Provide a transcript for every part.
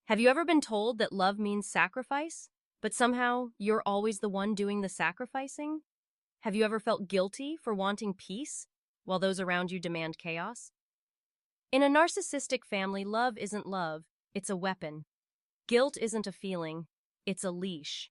Have you ever been told that love means sacrifice, but somehow you're always the one doing the sacrificing? Have you ever felt guilty for wanting peace while those around you demand chaos? In a narcissistic family, love isn't love, it's a weapon. Guilt isn't a feeling, it's a leash.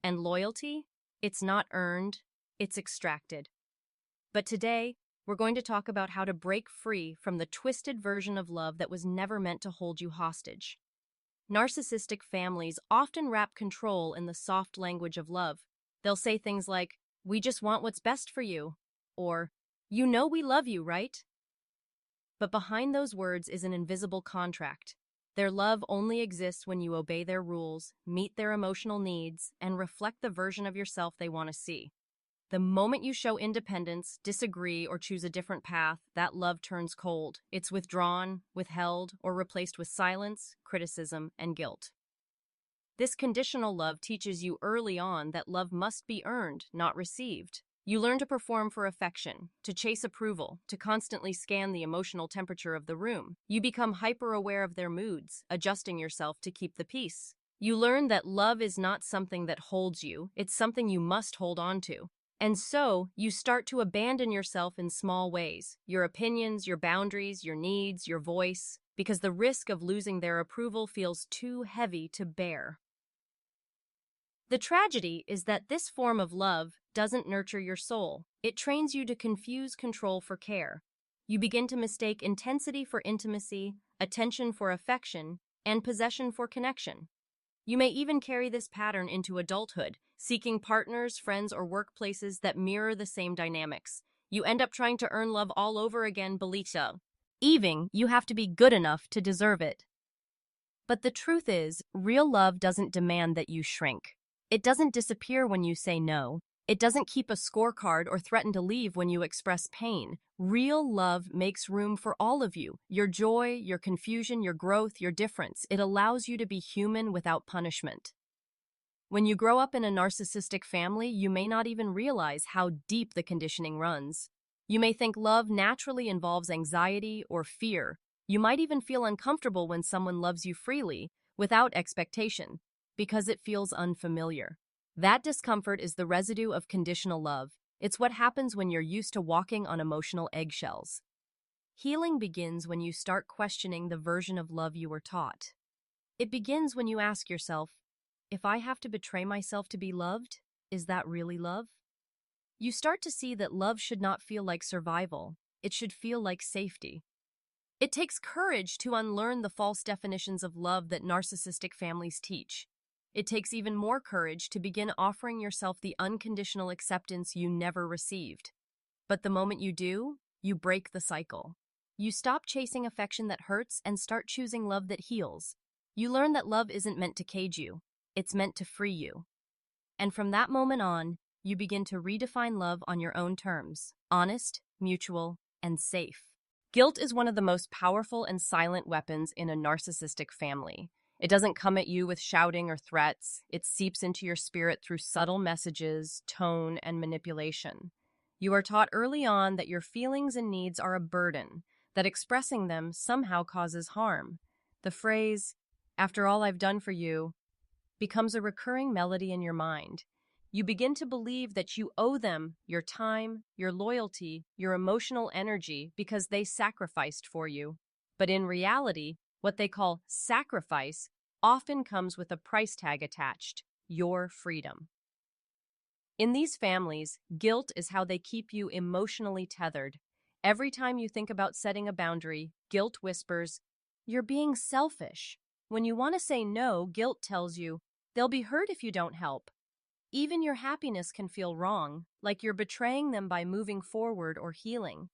And loyalty? It's not earned, it's extracted. But today, we're going to talk about how to break free from the twisted version of love that was never meant to hold you hostage. Narcissistic families often wrap control in the soft language of love. They'll say things like, "We just want what's best for you," or, "You know we love you, right?" But behind those words is an invisible contract. Their love only exists when you obey their rules, meet their emotional needs, and reflect the version of yourself they want to see. The moment you show independence, disagree, or choose a different path, that love turns cold. It's withdrawn, withheld, or replaced with silence, criticism, and guilt. This conditional love teaches you early on that love must be earned, not received. You learn to perform for affection, to chase approval, to constantly scan the emotional temperature of the room. You become hyper-aware of their moods, adjusting yourself to keep the peace. You learn that love is not something that holds you, it's something you must hold on to. And so, you start to abandon yourself in small ways, your opinions, your boundaries, your needs, your voice, because the risk of losing their approval feels too heavy to bear. The tragedy is that this form of love doesn't nurture your soul. It trains you to confuse control for care. You begin to mistake intensity for intimacy, attention for affection, and possession for connection. You may even carry this pattern into adulthood, seeking partners, friends, or workplaces that mirror the same dynamics. You end up trying to earn love all over again, believe you have to be good enough to deserve it. But the truth is, real love doesn't demand that you shrink. It doesn't disappear when you say no. It doesn't keep a scorecard or threaten to leave when you express pain. Real love makes room for all of you, your joy, your confusion, your growth, your difference. It allows you to be human without punishment. When you grow up in a narcissistic family, you may not even realize how deep the conditioning runs. You may think love naturally involves anxiety or fear. You might even feel uncomfortable when someone loves you freely, without expectation, because it feels unfamiliar. That discomfort is the residue of conditional love. It's what happens when you're used to walking on emotional eggshells. Healing begins when you start questioning the version of love you were taught. It begins when you ask yourself, if I have to betray myself to be loved, is that really love? You start to see that love should not feel like survival. It should feel like safety. It takes courage to unlearn the false definitions of love that narcissistic families teach. It takes even more courage to begin offering yourself the unconditional acceptance you never received. But the moment you do, you break the cycle. You stop chasing affection that hurts and start choosing love that heals. You learn that love isn't meant to cage you. It's meant to free you. And from that moment on, you begin to redefine love on your own terms, honest, mutual, and safe. Guilt is one of the most powerful and silent weapons in a narcissistic family. It doesn't come at you with shouting or threats. It seeps into your spirit through subtle messages, tone, and manipulation. You are taught early on that your feelings and needs are a burden, that expressing them somehow causes harm. The phrase, "After all I've done for you," becomes a recurring melody in your mind. You begin to believe that you owe them your time, your loyalty, your emotional energy because they sacrificed for you. But in reality, what they call sacrifice often comes with a price tag attached, your freedom. In these families, guilt is how they keep you emotionally tethered. Every time you think about setting a boundary, guilt whispers, "You're being selfish." When you want to say no, guilt tells you, "They'll be hurt if you don't help." Even your happiness can feel wrong, like you're betraying them by moving forward or healing.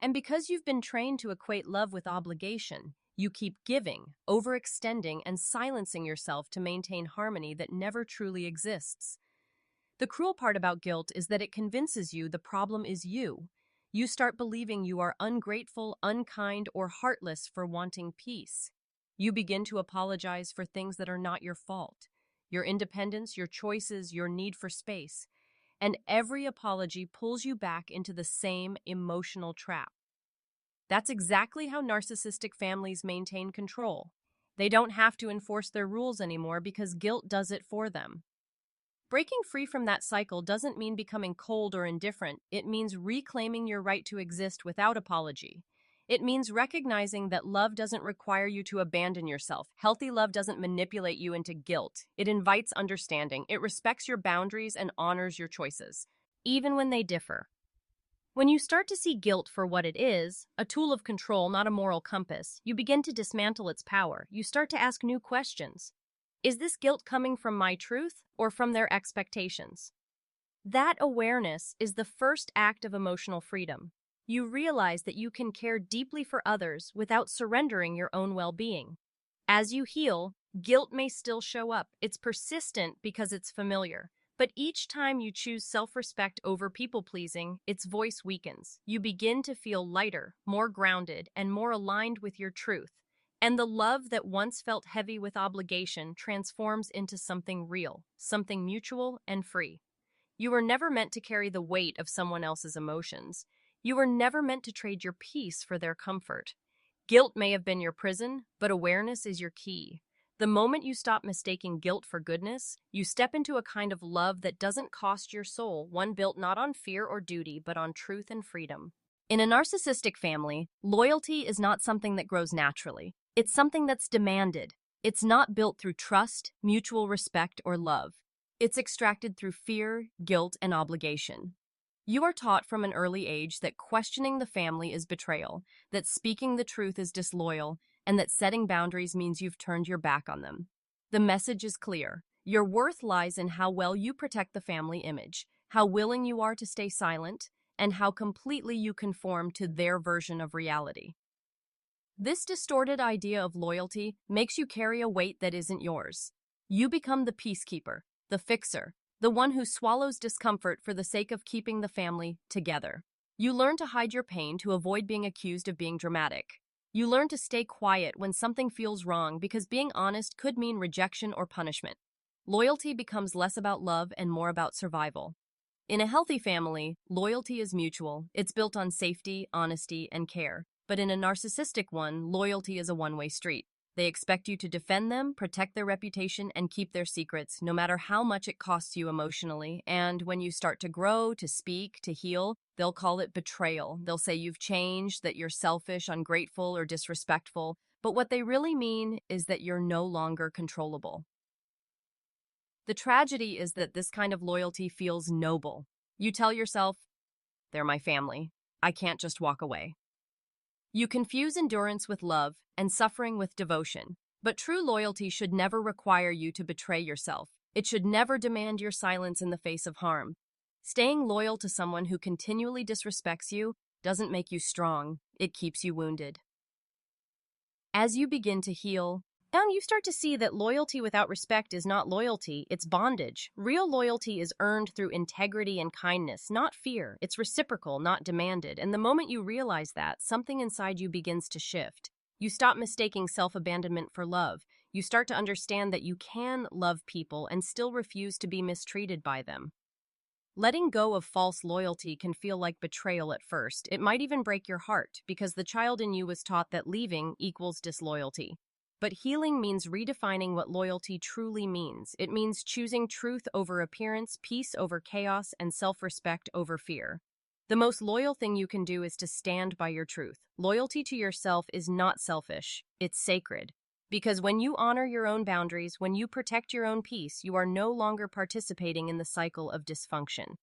And because you've been trained to equate love with obligation, you keep giving, overextending, and silencing yourself to maintain harmony that never truly exists. The cruel part about guilt is that it convinces you the problem is you. You start believing you are ungrateful, unkind, or heartless for wanting peace. You begin to apologize for things that are not your fault. Your independence, your choices, your need for space. And every apology pulls you back into the same emotional trap. That's exactly how narcissistic families maintain control. They don't have to enforce their rules anymore because guilt does it for them. Breaking free from that cycle doesn't mean becoming cold or indifferent. It means reclaiming your right to exist without apology. It means recognizing that love doesn't require you to abandon yourself. Healthy love doesn't manipulate you into guilt. It invites understanding. It respects your boundaries and honors your choices, even when they differ. When you start to see guilt for what it is, a tool of control, not a moral compass, you begin to dismantle its power. You start to ask new questions. Is this guilt coming from my truth or from their expectations? That awareness is the first act of emotional freedom. You realize that you can care deeply for others without surrendering your own well-being. As you heal, guilt may still show up. It's persistent because it's familiar. But each time you choose self-respect over people-pleasing, its voice weakens. You begin to feel lighter, more grounded, and more aligned with your truth. And the love that once felt heavy with obligation transforms into something real, something mutual and free. You were never meant to carry the weight of someone else's emotions. You were never meant to trade your peace for their comfort. Guilt may have been your prison, but awareness is your key. The moment you stop mistaking guilt for goodness, you step into a kind of love that doesn't cost your soul, one built not on fear or duty, but on truth and freedom. In a narcissistic family, loyalty is not something that grows naturally. It's something that's demanded. It's not built through trust, mutual respect, or love. It's extracted through fear, guilt, and obligation. You are taught from an early age that questioning the family is betrayal, that speaking the truth is disloyal, and that setting boundaries means you've turned your back on them. The message is clear. Your worth lies in how well you protect the family image, how willing you are to stay silent, and how completely you conform to their version of reality. This distorted idea of loyalty makes you carry a weight that isn't yours. You become the peacekeeper, the fixer, the one who swallows discomfort for the sake of keeping the family together. You learn to hide your pain to avoid being accused of being dramatic. You learn to stay quiet when something feels wrong because being honest could mean rejection or punishment. Loyalty becomes less about love and more about survival. In a healthy family, loyalty is mutual. It's built on safety, honesty, and care. But in a narcissistic one, loyalty is a one-way street. They expect you to defend them, protect their reputation, and keep their secrets, no matter how much it costs you emotionally. And when you start to grow, to speak, to heal, they'll call it betrayal. They'll say you've changed, that you're selfish, ungrateful, or disrespectful. But what they really mean is that you're no longer controllable. The tragedy is that this kind of loyalty feels noble. You tell yourself, they're my family. I can't just walk away. You confuse endurance with love and suffering with devotion. But true loyalty should never require you to betray yourself. It should never demand your silence in the face of harm. Staying loyal to someone who continually disrespects you doesn't make you strong. It keeps you wounded. As you begin to heal, and you start to see that loyalty without respect is not loyalty, it's bondage. Real loyalty is earned through integrity and kindness, not fear. It's reciprocal, not demanded. And the moment you realize that, something inside you begins to shift. You stop mistaking self-abandonment for love. You start to understand that you can love people and still refuse to be mistreated by them. Letting go of false loyalty can feel like betrayal at first. It might even break your heart because the child in you was taught that leaving equals disloyalty. But healing means redefining what loyalty truly means. It means choosing truth over appearance, peace over chaos, and self-respect over fear. The most loyal thing you can do is to stand by your truth. Loyalty to yourself is not selfish, it's sacred. Because when you honor your own boundaries, when you protect your own peace, you are no longer participating in the cycle of dysfunction.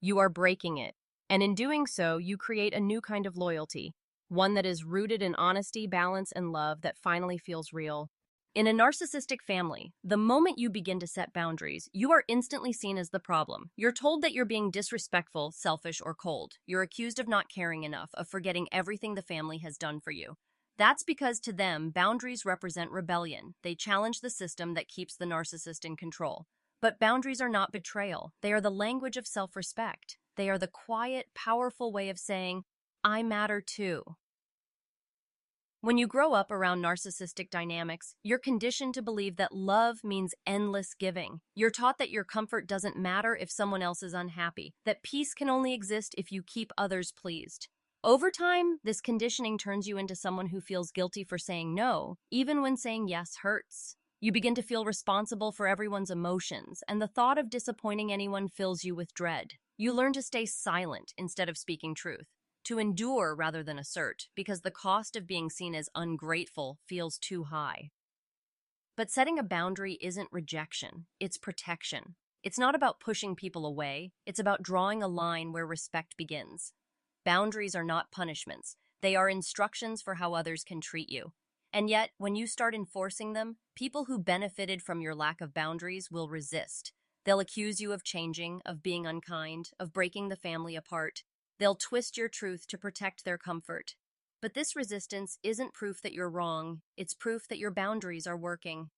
You are breaking it. And in doing so, you create a new kind of loyalty. One that is rooted in honesty, balance, and love that finally feels real. In a narcissistic family, the moment you begin to set boundaries, you are instantly seen as the problem. You're told that you're being disrespectful, selfish, or cold. You're accused of not caring enough, of forgetting everything the family has done for you. That's because to them, boundaries represent rebellion. They challenge the system that keeps the narcissist in control. But boundaries are not betrayal. They are the language of self-respect. They are the quiet, powerful way of saying, I matter too. When you grow up around narcissistic dynamics, you're conditioned to believe that love means endless giving. You're taught that your comfort doesn't matter if someone else is unhappy, that peace can only exist if you keep others pleased. Over time, this conditioning turns you into someone who feels guilty for saying no, even when saying yes hurts. You begin to feel responsible for everyone's emotions, and the thought of disappointing anyone fills you with dread. You learn to stay silent instead of speaking truth, to endure rather than assert, because the cost of being seen as ungrateful feels too high. But setting a boundary isn't rejection, it's protection. It's not about pushing people away, it's about drawing a line where respect begins. Boundaries are not punishments, they are instructions for how others can treat you. And yet, when you start enforcing them, people who benefited from your lack of boundaries will resist. They'll accuse you of changing, of being unkind, of breaking the family apart. They'll twist your truth to protect their comfort. But this resistance isn't proof that you're wrong, it's proof that your boundaries are working.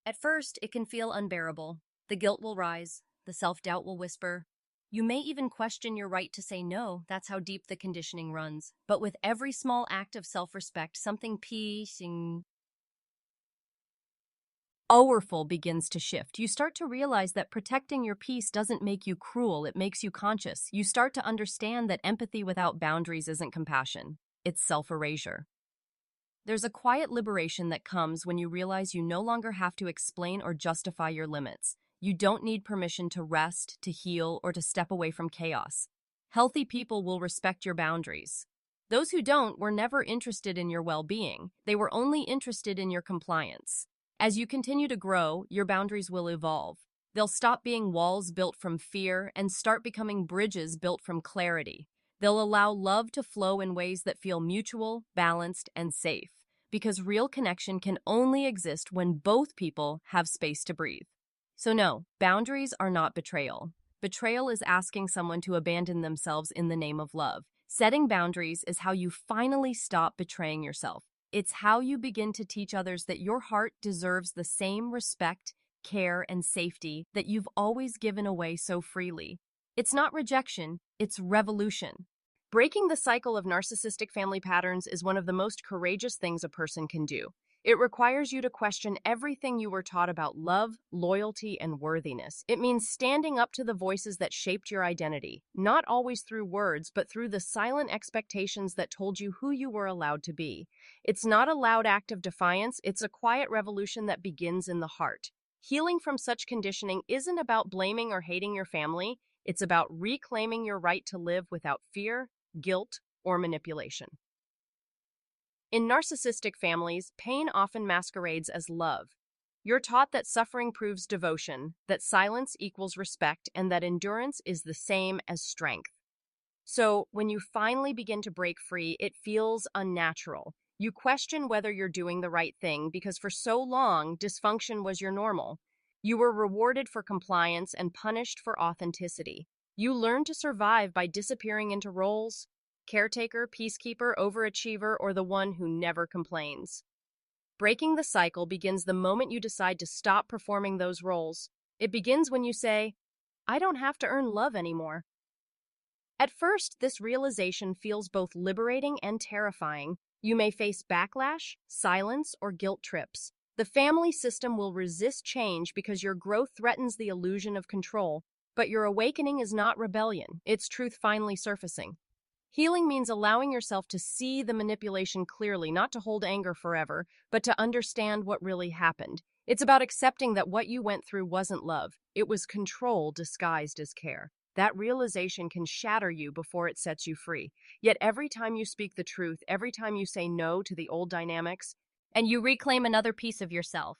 At first, it can feel unbearable. The guilt will rise, the self-doubt will whisper. You may even question your right to say no, that's how deep the conditioning runs. But with every small act of self-respect, something powerful begins to shift. You start to realize that protecting your peace doesn't make you cruel, it makes you conscious. You start to understand that empathy without boundaries isn't compassion, it's self-erasure. There's a quiet liberation that comes when you realize you no longer have to explain or justify your limits. You don't need permission to rest, to heal, or to step away from chaos. Healthy people will respect your boundaries. Those who don't were never interested in your well-being. They were only interested in your compliance. As you continue to grow, your boundaries will evolve. They'll stop being walls built from fear and start becoming bridges built from clarity. They'll allow love to flow in ways that feel mutual, balanced, and safe, because real connection can only exist when both people have space to breathe. So no, boundaries are not betrayal. Betrayal is asking someone to abandon themselves in the name of love. Setting boundaries is how you finally stop betraying yourself. It's how you begin to teach others that your heart deserves the same respect, care, and safety that you've always given away so freely. It's not rejection, it's revolution. Breaking the cycle of narcissistic family patterns is one of the most courageous things a person can do. It requires you to question everything you were taught about love, loyalty, and worthiness. It means standing up to the voices that shaped your identity, not always through words, but through the silent expectations that told you who you were allowed to be. It's not a loud act of defiance, it's a quiet revolution that begins in the heart. Healing from such conditioning isn't about blaming or hating your family, it's about reclaiming your right to live without fear, guilt, or manipulation. In narcissistic families, pain often masquerades as love. You're taught that suffering proves devotion, that silence equals respect, and that endurance is the same as strength. So, when you finally begin to break free, it feels unnatural. You question whether you're doing the right thing because for so long, dysfunction was your normal. You were rewarded for compliance and punished for authenticity. You learned to survive by disappearing into roles: caretaker, peacekeeper, overachiever, or the one who never complains. Breaking the cycle begins the moment you decide to stop performing those roles. It begins when you say, I don't have to earn love anymore. At first, this realization feels both liberating and terrifying. You may face backlash, silence, or guilt trips. The family system will resist change because your growth threatens the illusion of control. But your awakening is not rebellion, it's truth finally surfacing. Healing means allowing yourself to see the manipulation clearly, not to hold anger forever, but to understand what really happened. It's about accepting that what you went through wasn't love, it was control disguised as care. That realization can shatter you before it sets you free. Yet every time you speak the truth, every time you say no to the old dynamics, and you reclaim another piece of yourself.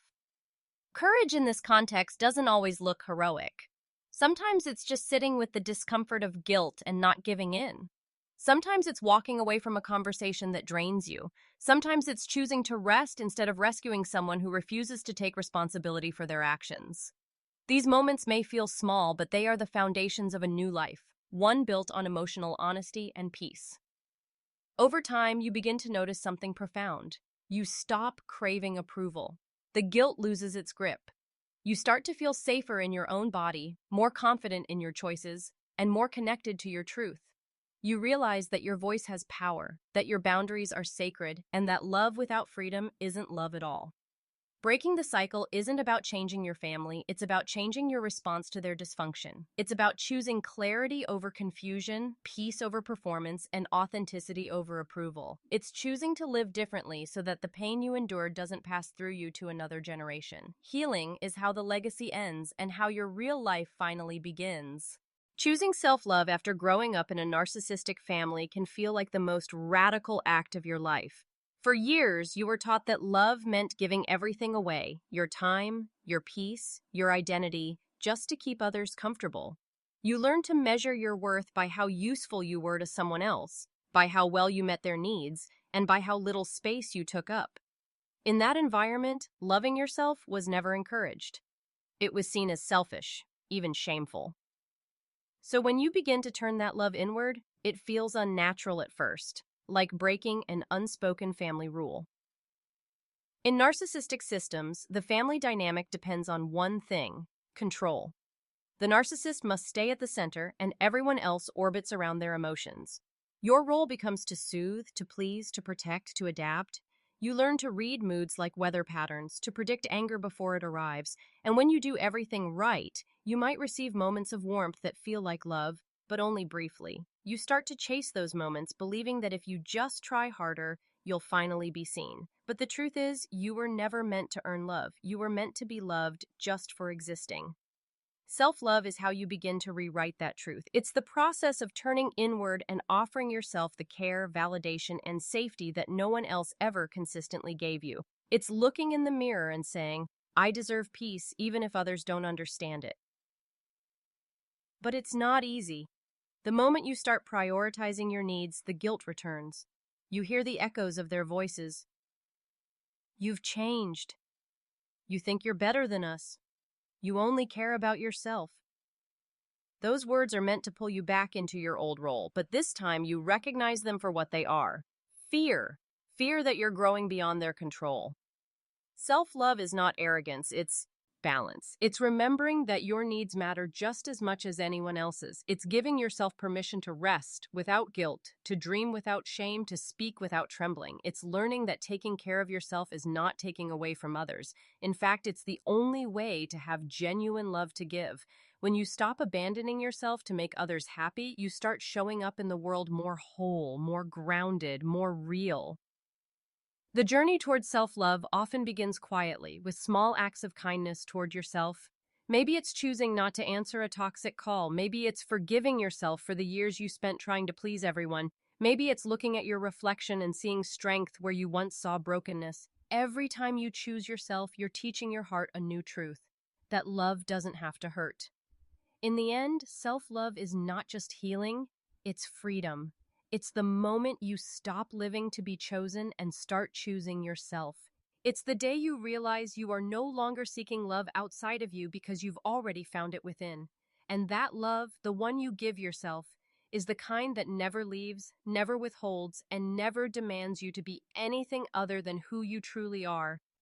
Courage in this context doesn't always look heroic. Sometimes it's just sitting with the discomfort of guilt and not giving in. Sometimes it's walking away from a conversation that drains you. Sometimes it's choosing to rest instead of rescuing someone who refuses to take responsibility for their actions. These moments may feel small, but they are the foundations of a new life, one built on emotional honesty and peace. Over time, you begin to notice something profound. You stop craving approval. The guilt loses its grip. You start to feel safer in your own body, more confident in your choices, and more connected to your truth. You realize that your voice has power, that your boundaries are sacred, and that love without freedom isn't love at all. Breaking the cycle isn't about changing your family, it's about changing your response to their dysfunction. It's about choosing clarity over confusion, peace over performance, and authenticity over approval. It's choosing to live differently so that the pain you endured doesn't pass through you to another generation. Healing is how the legacy ends and how your real life finally begins. Choosing self-love after growing up in a narcissistic family can feel like the most radical act of your life. For years, you were taught that love meant giving everything away, your time, your peace, your identity, just to keep others comfortable. You learned to measure your worth by how useful you were to someone else, by how well you met their needs, and by how little space you took up. In that environment, loving yourself was never encouraged. It was seen as selfish, even shameful. So when you begin to turn that love inward, it feels unnatural at first, like breaking an unspoken family rule. In narcissistic systems, the family dynamic depends on one thing: control. The narcissist must stay at the center, and everyone else orbits around their emotions. Your role becomes to soothe, to please, to protect, to adapt. You learn to read moods like weather patterns, to predict anger before it arrives, and when you do everything right, you might receive moments of warmth that feel like love, but only briefly. You start to chase those moments, believing that if you just try harder, you'll finally be seen. But the truth is, you were never meant to earn love. You were meant to be loved just for existing. Self-love is how you begin to rewrite that truth. It's the process of turning inward and offering yourself the care, validation, and safety that no one else ever consistently gave you. It's looking in the mirror and saying, I deserve peace even if others don't understand it. But it's not easy. The moment you start prioritizing your needs, the guilt returns. You hear the echoes of their voices. You've changed. You think you're better than us. You only care about yourself. Those words are meant to pull you back into your old role, but this time you recognize them for what they are: fear. Fear that you're growing beyond their control. Self-love is not arrogance, it's balance. It's remembering that your needs matter just as much as anyone else's. It's giving yourself permission to rest without guilt, to dream without shame, to speak without trembling. It's learning that taking care of yourself is not taking away from others. In fact, it's the only way to have genuine love to give. When you stop abandoning yourself to make others happy, you start showing up in the world more whole, more grounded, more real. The journey towards self-love often begins quietly, with small acts of kindness toward yourself. Maybe it's choosing not to answer a toxic call. Maybe it's forgiving yourself for the years you spent trying to please everyone. Maybe it's looking at your reflection and seeing strength where you once saw brokenness. Every time you choose yourself, you're teaching your heart a new truth: that love doesn't have to hurt. In the end, self-love is not just healing, it's freedom. It's the moment you stop living to be chosen and start choosing yourself. It's the day you realize you are no longer seeking love outside of you because you've already found it within. And that love, the one you give yourself, is the kind that never leaves, never withholds, and never demands you to be anything other than who you truly are.